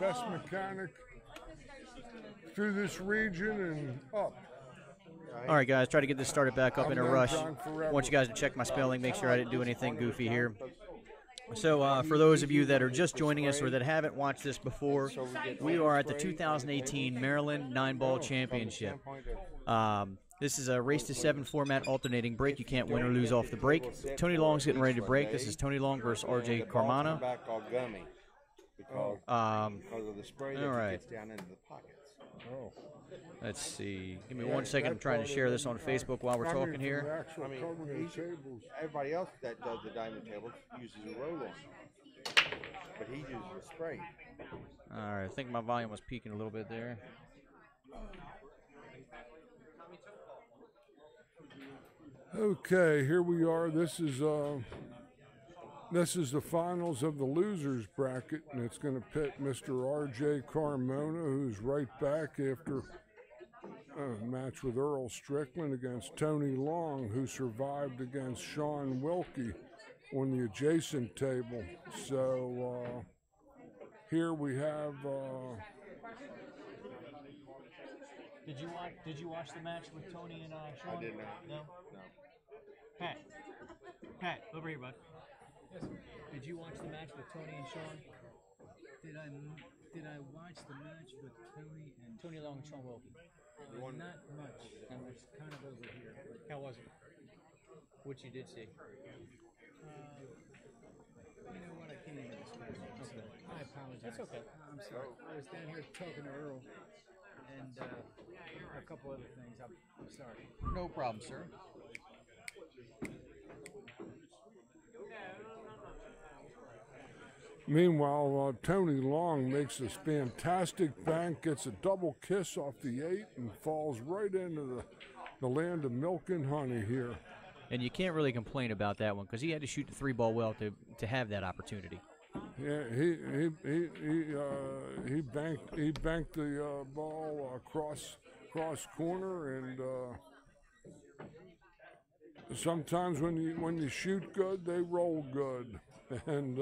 best mechanic through this region and up. All right, guys, try to get this started back up in a rush. I want you guys to check my spelling, make sure I didn't do anything goofy here. So for those of you that are just joining us or that haven't watched this before, we are at the 2018 Maryland 9-Ball Championship. This is a race-to-7 format alternating break. You can't win or lose off the break. Tony Long's getting ready to break. This is Tony Long versus R.J. Carmona. Because of the spray that gets down into the pockets. Oh. Let's see. Give me 1 second. I'm trying to share this on Facebook while we're talking here. I mean, everybody else that does the diamond tables uses a roll-on, but he uses a spray. All right, I think my volume was peaking a little bit there. Okay, here we are. This is the finals of the losers bracket, and it's going to pit Mr. R.J. Carmona, who's right back after a match with Earl Strickland, against Tony Long, who survived against Sean Wilkie on the adjacent table. So here we have. Did you watch the match with Tony and Sean? I did not. No. Pat, over here, bud. Yes. Did you watch the match with Tony and Sean? Did I watch the match with Tony Long and Sean Wilkie? Not much. I was kind of over here. How was it? What you did see? You know what? I can't even explain it. Okay. I apologize. That's okay. I'm sorry. I was down here talking to Earl and a couple other things. I'm sorry. No problem, sir. Meanwhile, Tony Long makes this fantastic bank, gets a double kiss off the 8, and falls right into the land of milk and honey here. And you can't really complain about that one because he had to shoot the 3-ball well to have that opportunity. Yeah, he banked the ball cross corner, and sometimes when you shoot good, they roll good, and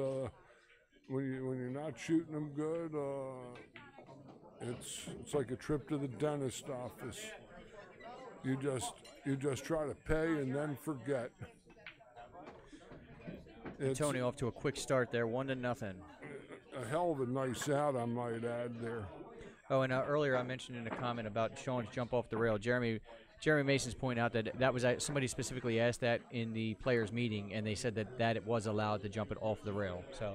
when you're not shooting them good, it's like a trip to the dentist office. You just try to pay and then forget. Tony off to a quick start there, 1-0. A hell of a nice out, I might add there. Oh, and earlier I mentioned in a comment about Sean's jump off the rail. Jeremy Mason's point out that was somebody specifically asked that in the players' meeting, and they said that it was allowed to jump it off the rail. So.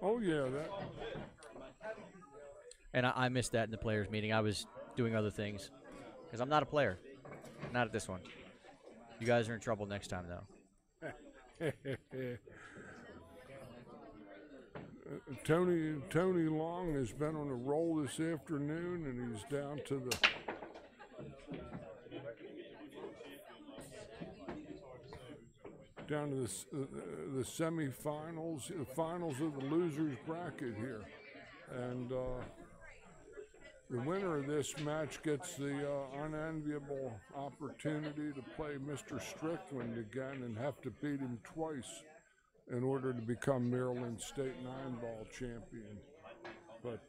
Oh yeah, that. And I missed that in the players' meeting. I was doing other things because I'm not a player. Not at this one. You guys are in trouble next time, though. Tony Long has been on a roll this afternoon, and he's down to the semifinals, the finals of the losers bracket here, and the winner of this match gets the unenviable opportunity to play Mr. Strickland again and have to beat him twice in order to become Maryland State 9-ball champion. But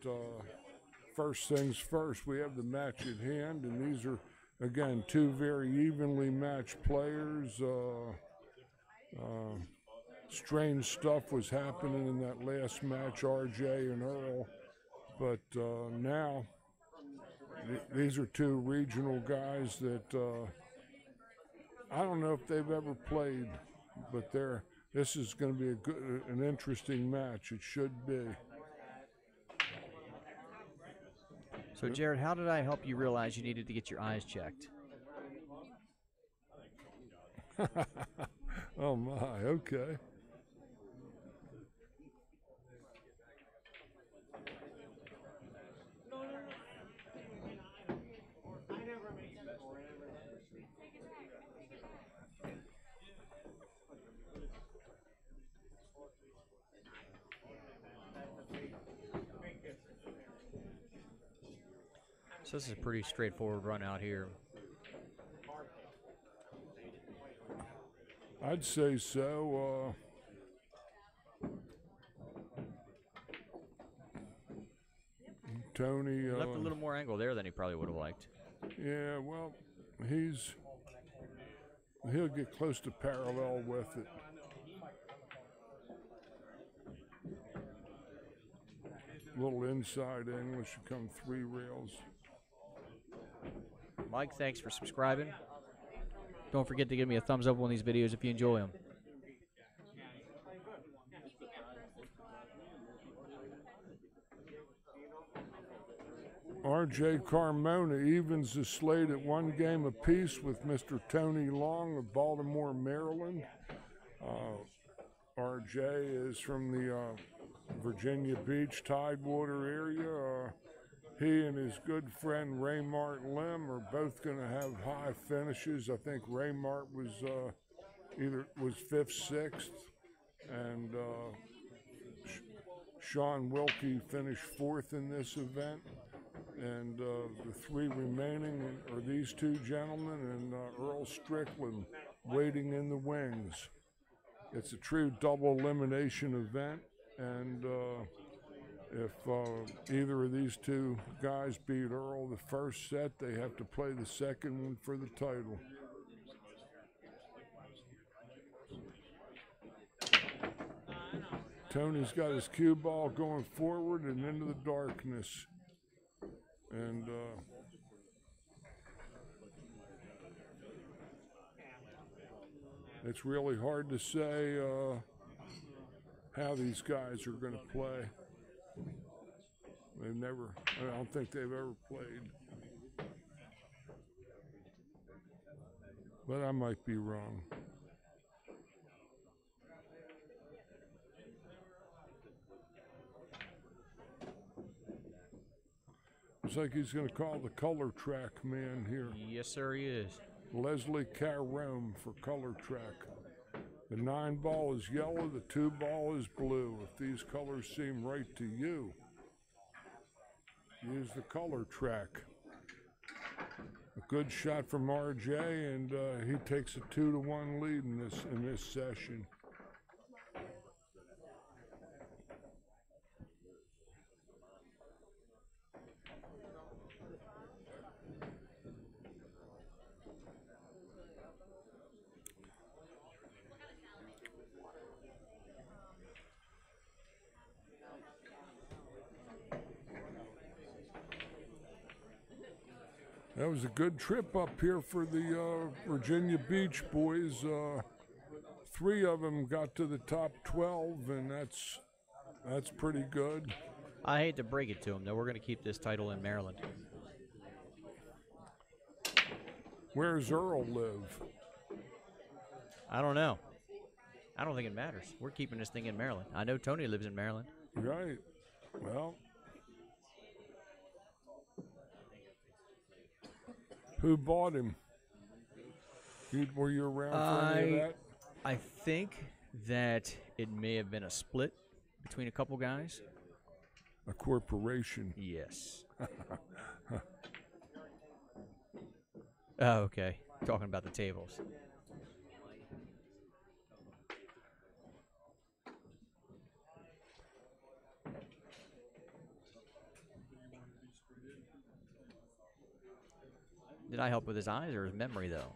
first things first, we have the match at hand, and these are, again, two very evenly matched players. Strange stuff was happening in that last match, RJ and Earl, but now these are two regional guys that I don't know if they've ever played, but this is going to be an interesting match. It should be. So, Jared, how did I help you realize you needed to get your eyes checked? Oh my, okay. So this is a pretty straightforward run out here. I'd say so. Tony. He left a little more angle there than he probably would have liked. Yeah, well, he'll get close to parallel with it. Little inside angle should come 3 rails. Mike, thanks for subscribing. Don't forget to give me a thumbs up on these videos if you enjoy them. R.J. Carmona evens the slate at 1 game apiece with Mr. Tony Long of Baltimore, Maryland. R.J. is from the Virginia Beach, Tidewater area. He and his good friend Raymart Lim are both going to have high finishes. I think Raymart was was 5th, 6th, and Sean Wilkie finished 4th in this event. And the 3 remaining are these 2 gentlemen and Earl Strickland waiting in the wings. It's a true double elimination event, and if either of these 2 guys beat Earl the first set, they have to play the second one for the title. Tony's got his cue ball going forward and into the darkness. And it's really hard to say how these guys are going to play. I don't think they've ever played. But I might be wrong. Looks like he's going to call the color track man here. Yes, sir, he is. Leslie Carome for color track. The 9 ball is yellow, the 2 ball is blue. If these colors seem right to you, use the color track. A good shot from RJ, and he takes a 2-1 lead in this session. That was a good trip up here for the Virginia Beach boys. 3 of them got to the top 12, and that's pretty good. I hate to break it to them, though. We're going to keep this title in Maryland. Where's Earl live? I don't know. I don't think it matters. We're keeping this thing in Maryland. I know Tony lives in Maryland. Right. Well, who bought him? Were you around for any of that? I think that it may have been a split between a couple guys. A corporation. Yes. Oh, okay. Talking about the tables. Did I help with his eyes or his memory, though?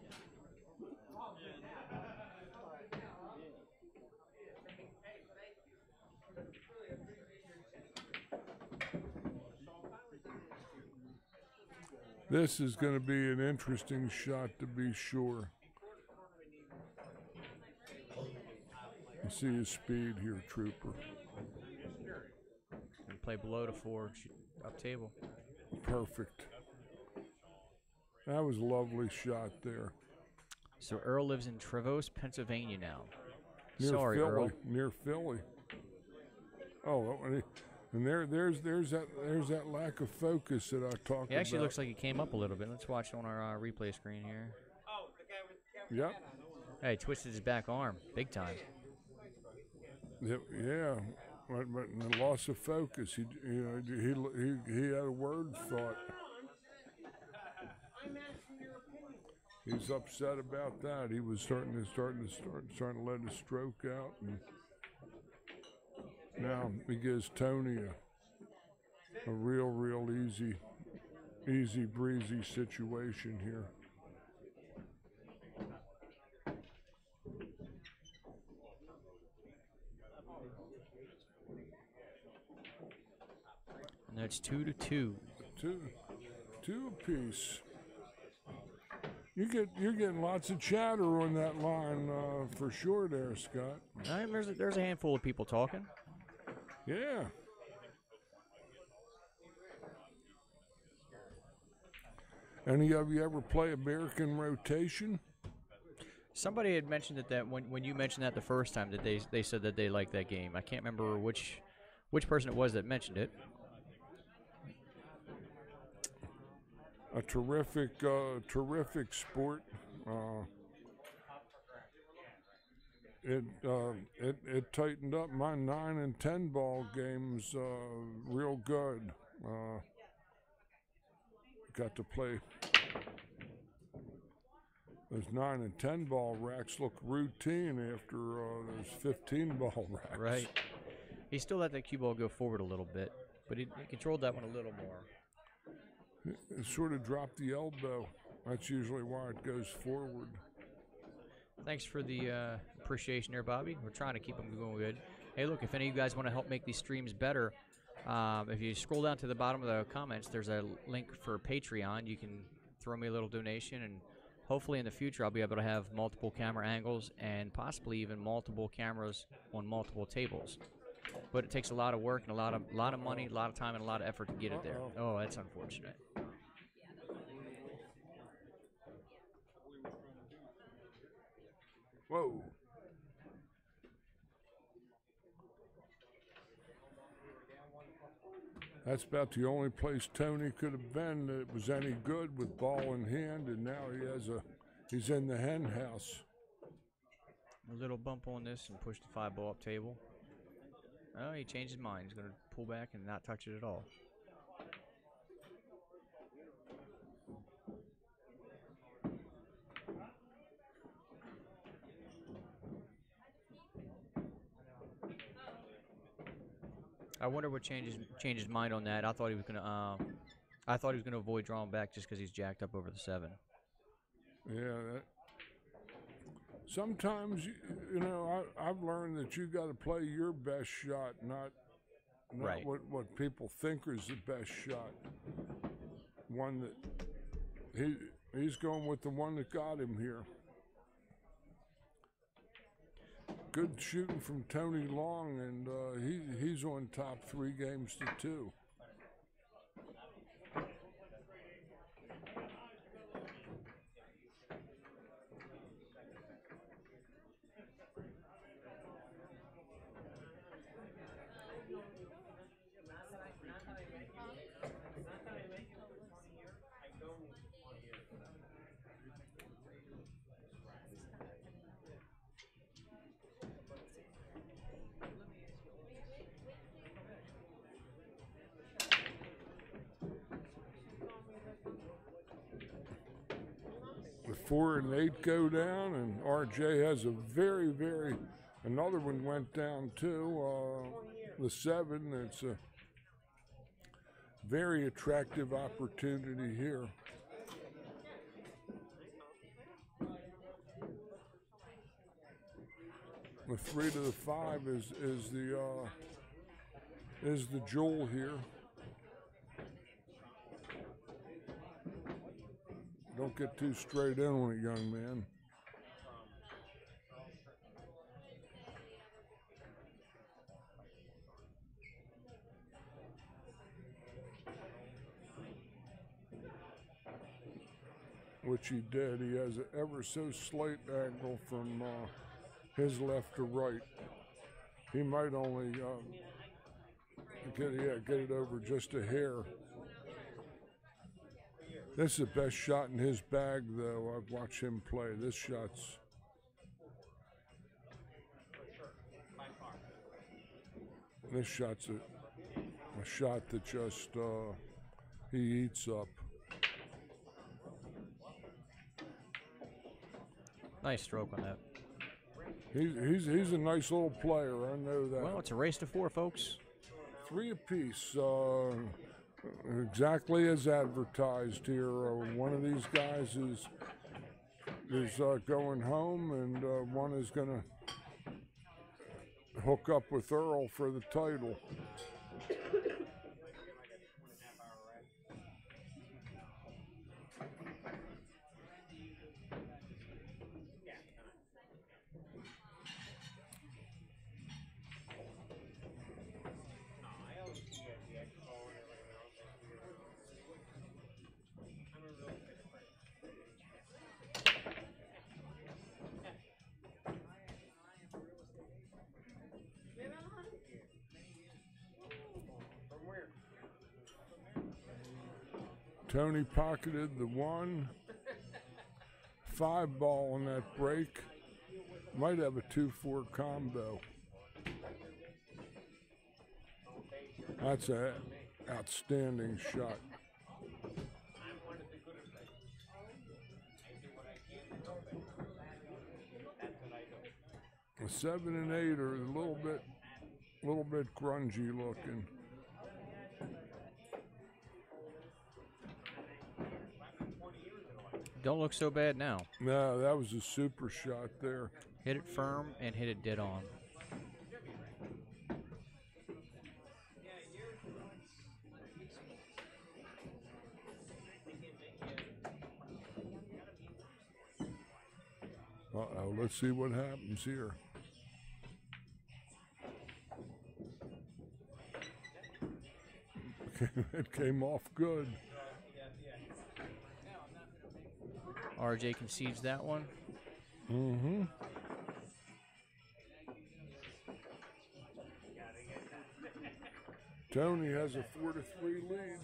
This is going to be an interesting shot, to be sure. You see his speed here, Trooper. And play below to forward, shoot up table. Perfect. That was a lovely shot there. So Earl lives in Traverse, Pennsylvania now. Near Sorry, Philly, Earl. Near Philly. Oh, and there's that lack of focus that I talked about. He actually looks like he came up a little bit. Let's watch on our replay screen here. Yep. Hey, twisted his back arm, big time. Yeah, but the loss of focus. He had a word thought. He's upset about that. He was starting to let his stroke out, and now he gives Tony a real real easy breezy situation here. And that's 2-2. Two apiece. You're getting lots of chatter on that line for sure there, Scott. There's a handful of people talking. Yeah. Any of you ever play American rotation? Somebody had mentioned that when you mentioned that the first time that they said that they liked that game. I can't remember which person it was that mentioned it. A terrific sport. It tightened up my 9 and 10 ball games real good. Got to play. Those 9 and 10 ball racks look routine after those 15 ball racks. Right. He still let that cue ball go forward a little bit, but he controlled that one a little more. It sort of dropped the elbow. That's usually why it goes forward. Thanks for the appreciation there, Bobby. We're trying to keep them going good. Hey, look, if any of you guys want to help make these streams better, if you scroll down to the bottom of the comments, there's a link for Patreon. You can throw me a little donation, and hopefully in the future I'll be able to have multiple camera angles and possibly even multiple cameras on multiple tables. But it takes a lot of work and a lot of money, a lot of time, and a lot of effort to get it there. Oh, that's unfortunate. Whoa. That's about the only place Tony could have been that was any good with ball in hand, and now he's in the hen house. A little bump on this and push the 5 ball up table. Oh, he changed his mind. He's going to pull back and not touch it at all. I wonder what changed his mind on that. I thought he was gonna avoid drawing back just because he's jacked up over the 7. Yeah. Sometimes, I've learned that you got to play your best shot, not right. what people think is the best shot. One that he's going with the one that got him here. Good shooting from Tony Long, and he's on top 3 games to 2. The 4 and 8 go down, and RJ has a another one went down too. The 7, it's a very attractive opportunity here. The 3 to the 5 is the jewel here. Don't get too straight in on it, young man. Which he did. He has an ever so slight angle from his left to right. He might only get it over just a hair. This is the best shot in his bag, though. I've watched him play. This shot's a shot that just he eats up. Nice stroke on that. He's a nice little player. I know that. Well, it's a race to 4, folks. 3 apiece. exactly as advertised here. One of these guys is going home, and one is going to hook up with Earl for the title. Tony pocketed the 1. 5 ball on that break. Might have a 2-4 combo. That's an outstanding shot. The 7 and 8 are a little bit grungy looking. Don't look so bad now. No, that was a super shot there. Hit it firm and hit it dead on. Uh-oh, let's see what happens here. It came off good. RJ concedes that one. Mm-hmm. Tony has a 4-3 lead.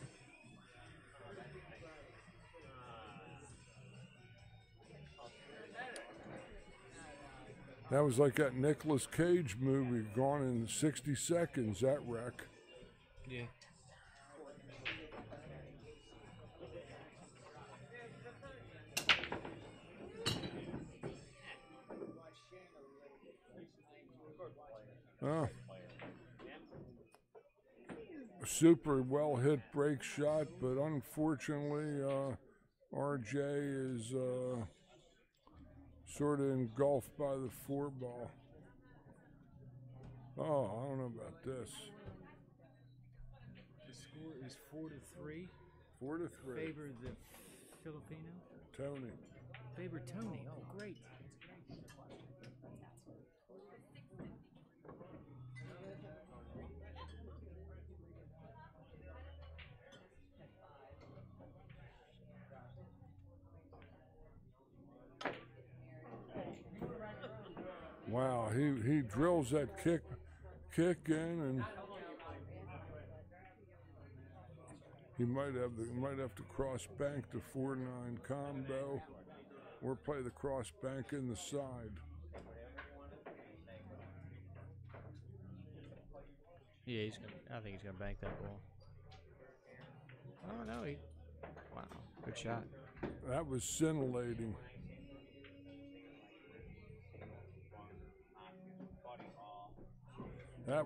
That was like that Nicolas Cage movie, gone in 60 seconds, that wreck. Yeah. Super well hit break shot, but unfortunately RJ is sort of engulfed by the 4 ball. Oh, I don't know about this. The score is 4-3. 4-3. Favor the Filipino? Tony. Favor Tony. Oh, great. Wow, he drills that kick in, and he might have to cross bank the 4-9 combo, or play the cross bank in the side. Yeah, I think he's gonna bank that ball. Oh no, wow, good shot. That was scintillating. That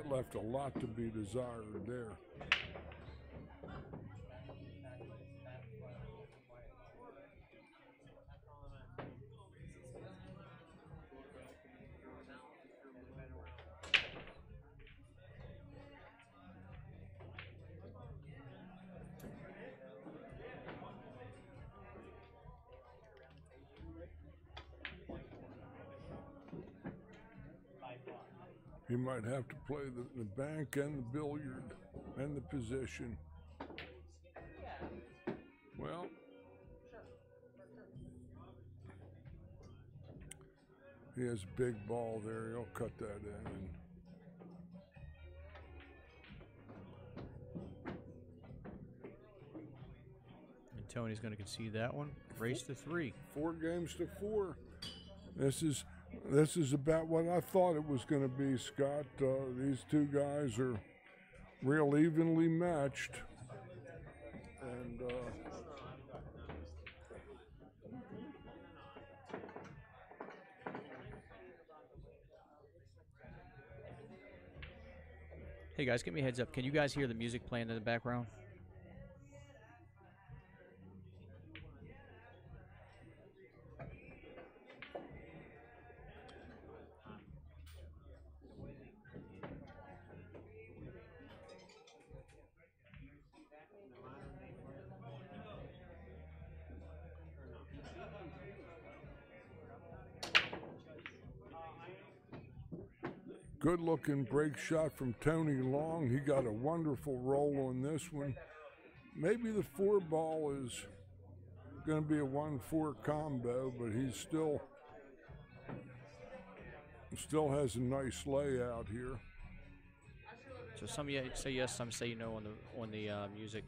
left a lot to be desired there. He might have to play the bank and the billiard and the position. Well, he has a big ball there. He'll cut that in. And Tony's going to concede that one. Race to 3. 4 games to 4. This is about what I thought it was going to be, Scott. These two guys are real evenly matched. And hey guys, give me a heads up. Can you guys hear the music playing in the background? Good-looking break shot from Tony Long. He got a wonderful roll on this one. Maybe the 4-ball is going to be a 1-4 combo, but he still has a nice layout here. So some say yes, some say no on the music.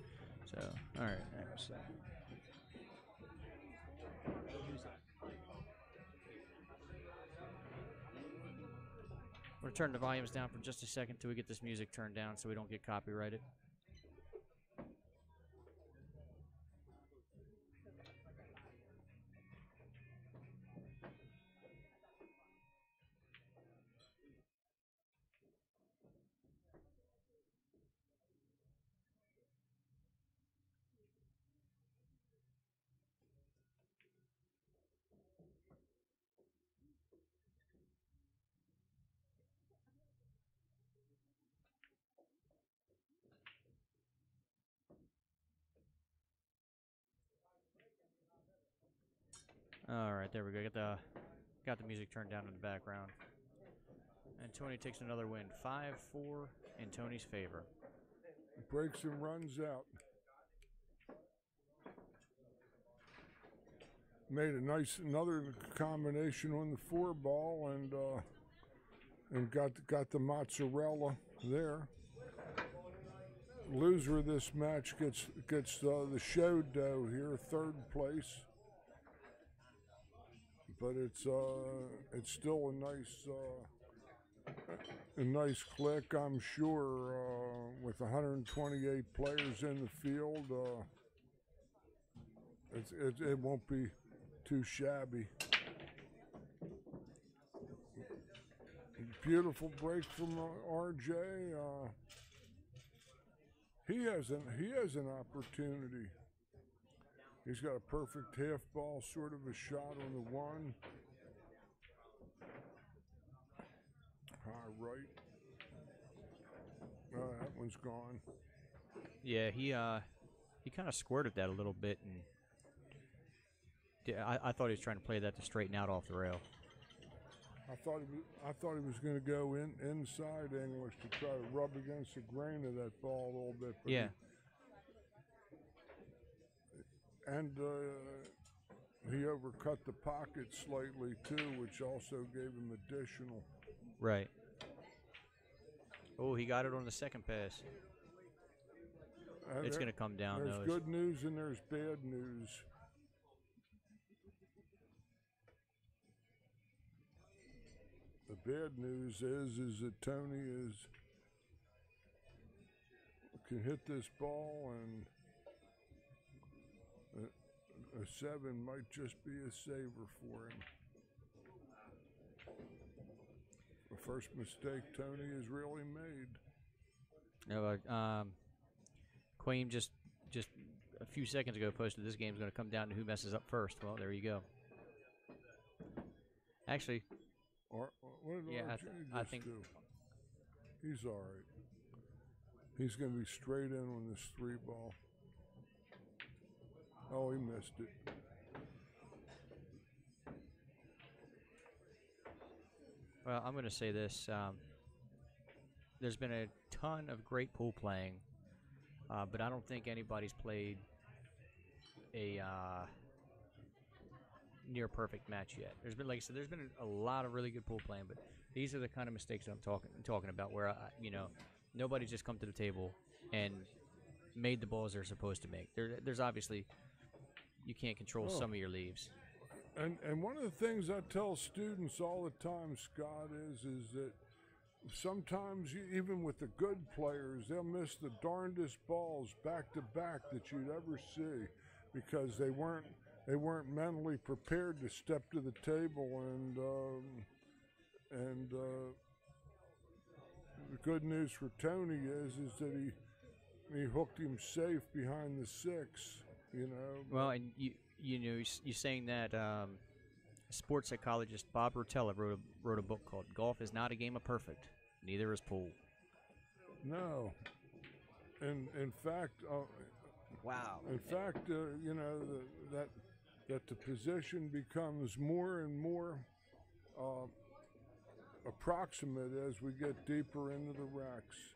So all right, so. We're gonna turn the volumes down for just a second till we get this music turned down, so we don't get copyrighted. All right, there we go. Got the music turned down in the background. And Tony takes another win, 5-4 in Tony's favor. Breaks and runs out. Made another combination on the 4-ball and got the mozzarella there. Loser of this match gets the show dough here, 3rd place. But it's still a nice click, I'm sure. With 128 players in the field, it won't be too shabby. Beautiful break from RJ. He has an opportunity. He's got a perfect half ball, sort of a shot on the 1. High right. That one's gone. Yeah, he kind of squirted that a little bit, and I thought he was trying to play that to straighten out off the rail. I thought he was going to go inside English to try to rub against the grain of that ball a little bit. But yeah. And he overcut the pocket slightly too, which also gave him additional. Right. Oh, he got it on the second pass. It's going to come down. There's good news and there's bad news. The bad news is that Tony can hit this ball, and a 7 might just be a saver for him. The first mistake Tony has really made. No, Queen just a few seconds ago posted this game's going to come down to who messes up first. Well, there you go. Actually, what did yeah, I think do? He's all right. He's going to be straight in on this 3-ball. Oh, he missed it. Well, I'm going to say this. There's been a ton of great pool playing, but I don't think anybody's played a near perfect match yet. There's been, like I said, there's been a lot of really good pool playing, but these are the kind of mistakes that I'm talking about, where nobody's just come to the table and made the balls they're supposed to make. There's obviously, you can't control some of your leaves. And one of the things I tell students all the time, Scott, is that sometimes even with the good players, they'll miss the darndest balls back to back that you'd ever see, because they weren't mentally prepared to step to the table. And the good news for Tony is that he hooked him safe behind the 6. Well, and you're saying that sports psychologist Bob Rotella wrote a book called "Golf is Not a Game of Perfect, Neither is Pool." No, and in fact, wow. In fact, that the position becomes more and more approximate as we get deeper into the racks,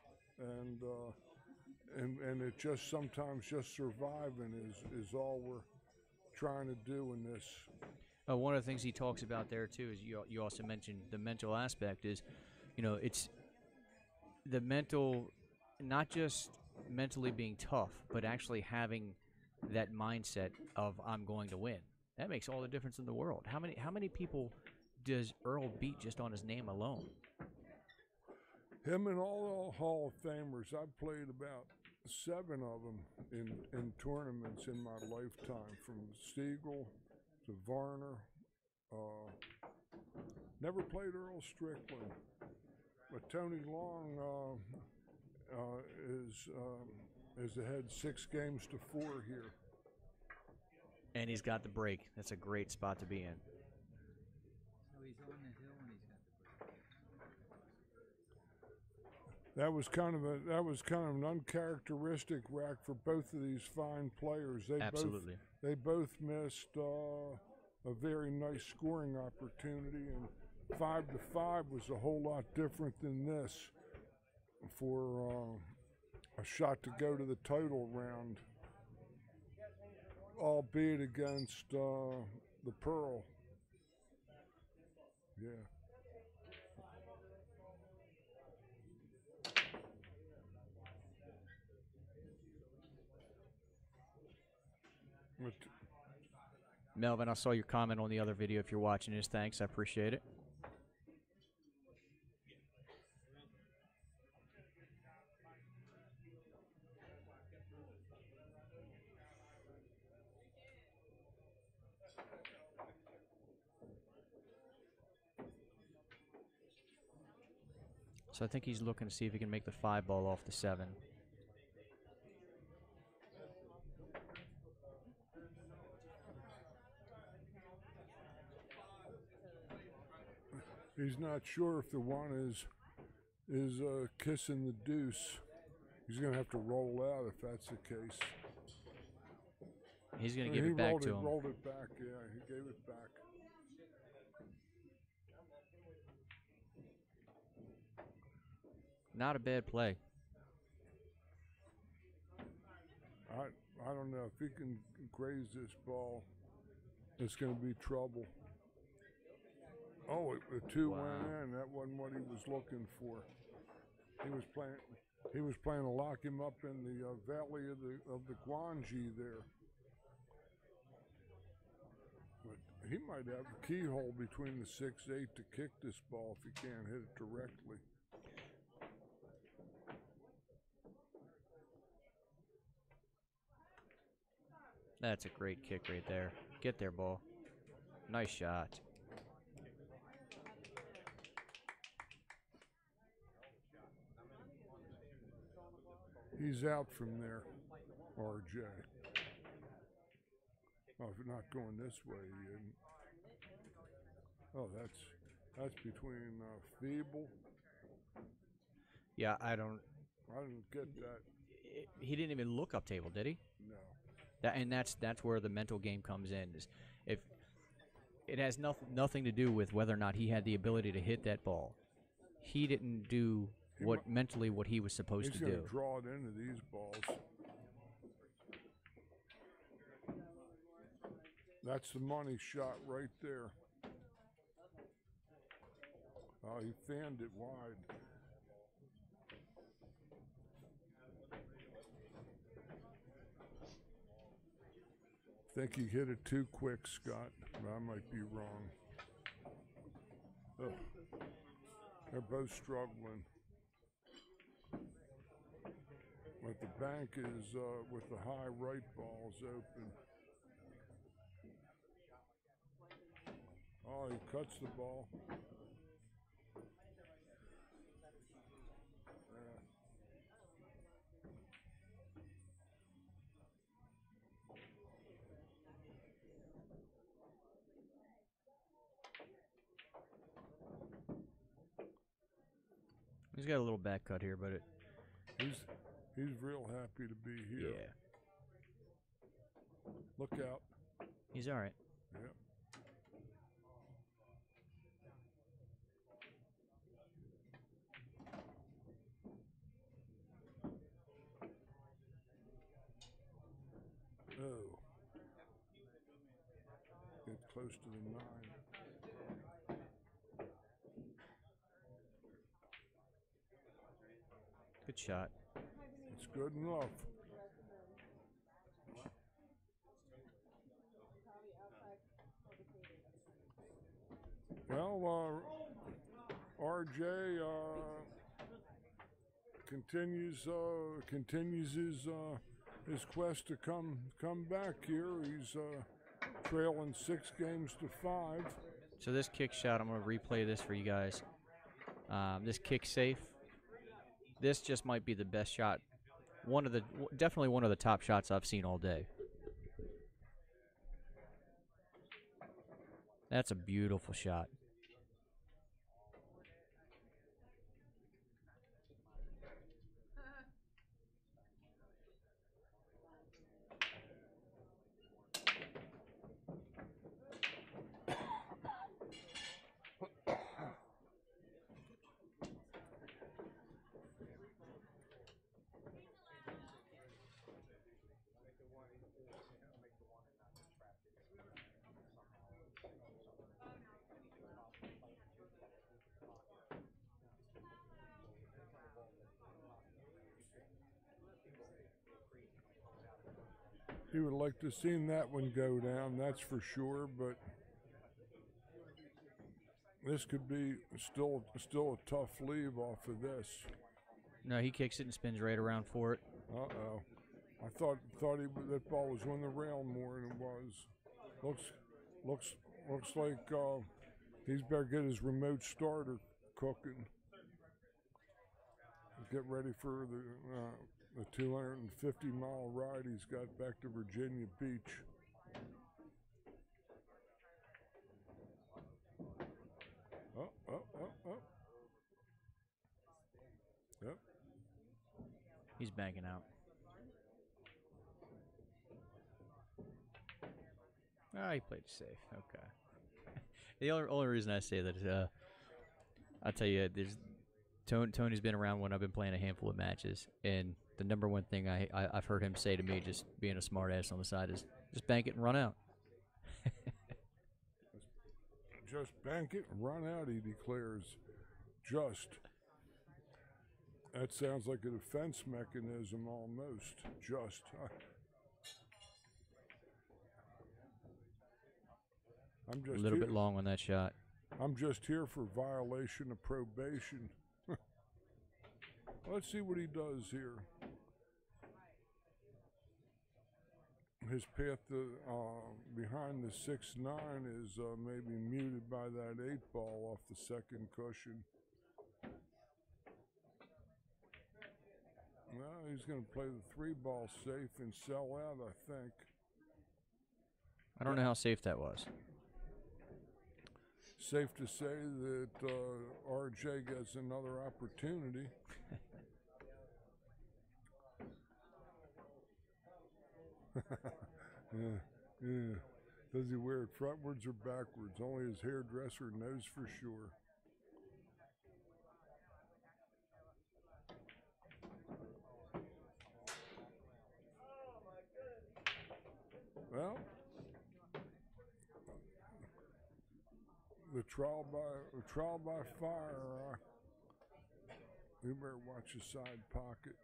and it just sometimes just surviving is all we're trying to do in this. One of the things he talks about there too is you also mentioned the mental aspect is, it's the mental, not just mentally being tough, but actually having that mindset of I'm going to win. That makes all the difference in the world. How many people does Earl beat just on his name alone? Him and all Hall of Famers. I've played about 7 of them in tournaments in my lifetime, from Stiegel to Varner. Never played Earl Strickland, but Tony Long is ahead 6 games to 4 here. And he's got the break. That's a great spot to be in. So he's on the hill and he's got the break. That was kind of an uncharacteristic rack for both of these fine players. Absolutely. They both missed a very nice scoring opportunity, and 5-5 was a whole lot different than this for a shot to go to the title round, albeit against the Pearl. Yeah. Melvin, I saw your comment on the other video. If you're watching this, thanks. I appreciate it. So I think he's looking to see if he can make the 5 ball off the 7. He's not sure if the 1 is kissing the deuce. He's going to have to roll out if that's the case. He's going to give it back to him. He rolled it back, yeah. He gave it back. Not a bad play. I don't know. If he can graze this ball, it's going to be trouble. Oh, the 2 went in. That wasn't what he was looking for. He was playing to lock him up in the valley of the Guanji there. But he might have a keyhole between the 6-8 to kick this ball if he can't hit it directly. That's a great kick right there. Get there, ball. Nice shot. He's out from there, RJ. Oh, if you're not going this way, he isn't. Oh, that's between Feeble. Yeah, I didn't get that. He didn't even look up table, did he? No. That's where the mental game comes in. Is if it has nothing to do with whether or not he had the ability to hit that ball. He didn't do what he was supposed to do. He's going to draw it into these balls. That's the money shot right there. Oh, he fanned it wide. I think he hit it too quick, Scott. I might be wrong. Ugh. They're both struggling. But the bank is, with the high right balls open. Oh, he cuts the ball. He's got a little back cut here, but he's real happy to be here. Yeah. Look out. He's all right. Yep. close to the 9. Good shot. It's good enough. Well, RJ continues his quest to come back here. He's trailing 6 games to 5. So this kick shot, I'm going to replay this for you guys. This kick safe. This just might be the best shot. Definitely one of the top shots I've seen all day. That's a beautiful shot. He would like to have seen that one go down, that's for sure, but this could be still a tough leave off of this. No, he kicks it and spins right around for it. Uh-oh. I thought that ball was on the rail more than it was. Looks like he's better get his remote starter cooking. Get ready for the 250-mile ride he's got back to Virginia Beach. Oh. Yep. He's banking out. Ah, he played safe. Okay. The only reason I say that is, I'll tell you, Tony's been around when I've been playing a handful of matches, and the number one thing I've heard him say to me, just being a smart ass on the side, is just bank it and run out. Just bank it and run out, he declares. Just. That sounds like a defense mechanism almost. Just. I'm just a little bit long on that shot. I'm just here for violation of probation. Let's see what he does here. His path behind the 6-9 is maybe muted by that 8-ball off the second cushion. Well, he's going to play the 3-ball safe and sell out, I think. I don't know how safe that was. Safe to say that RJ gets another opportunity. Yeah. Does he wear it frontwards or backwards? Only his hairdresser knows for sure. Well, the trial by fire. You better watch his side pocket.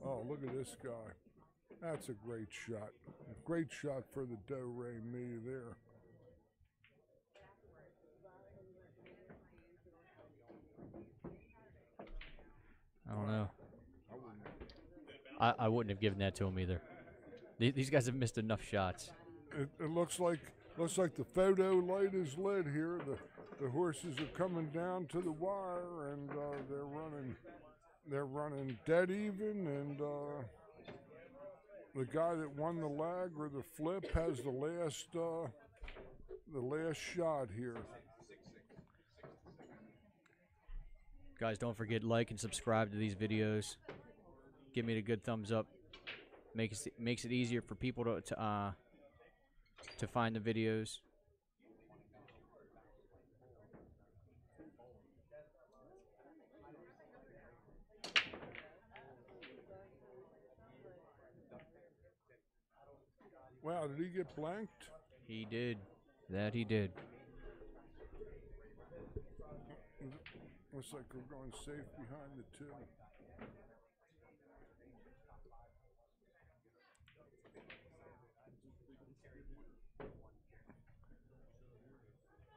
Oh, look at this guy. That's a great shot. A great shot for the Laurel Md there. I don't know. I wouldn't have given that to him either. These guys have missed enough shots. It looks like the photo light is lit here. The horses are coming down to the wire, and they're running dead even, and the guy that won the lag or the flip has the last shot here. Guys, don't forget like and subscribe to these videos. Give me a good thumbs up. Makes it easier for people to find the videos. Wow, did he get blanked? He did. That he did. Looks like we're going safe behind the 2.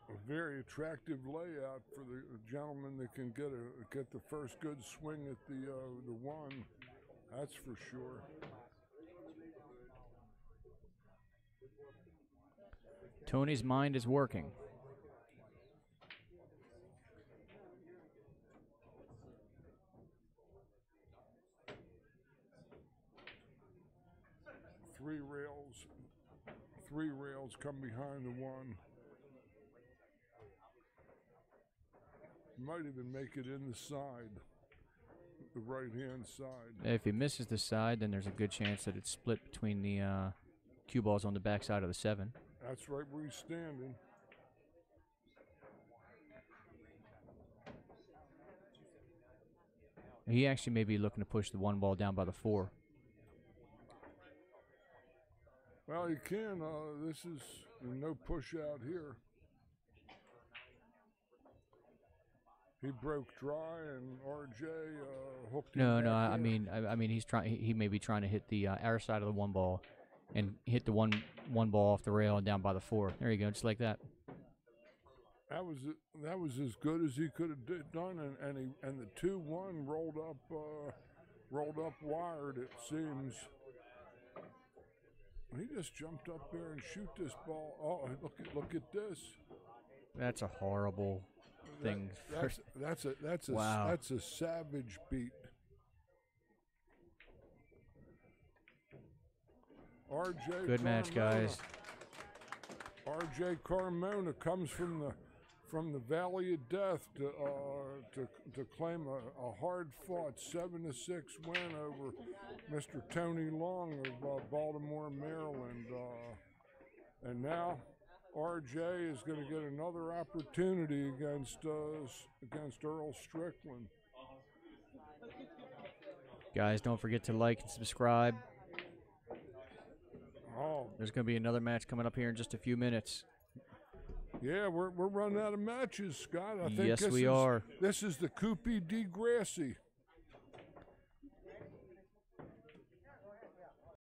A very attractive layout for the gentleman that can get the first good swing at the 1. That's for sure. Tony's mind is working. Three rails come behind the 1. Might even make it in the side, the right-hand side. If he misses the side, then there's a good chance that it's split between the cue balls on the backside of the 7. That's right where he's standing. He actually may be looking to push the 1 ball down by the 4. Well, he can. This is no push out here. He broke dry, and RJ hooked him. No. I mean, he's trying. He may be trying to hit the our side of the 1 ball, and hit the one ball off the rail and down by the 4. There you go, just like that. That was as good as he could have done, and the 2-1 rolled up wired. It seems. He just jumped up there and shoot this ball. Oh, look at this. That's a horrible thing. Wow. That's a savage beat. RJ. Good match, guys. RJ Carmona comes from the Valley of Death to claim a hard-fought 7-6 win over Mr. Tony Long of Baltimore, Maryland, and now RJ is going to get another opportunity against Earl Strickland. Guys, don't forget to like and subscribe. Oh, there's going to be another match coming up here in just a few minutes. Yeah, we're running out of matches, Scott. I think yes, we are. This is the Coupe de Gracie.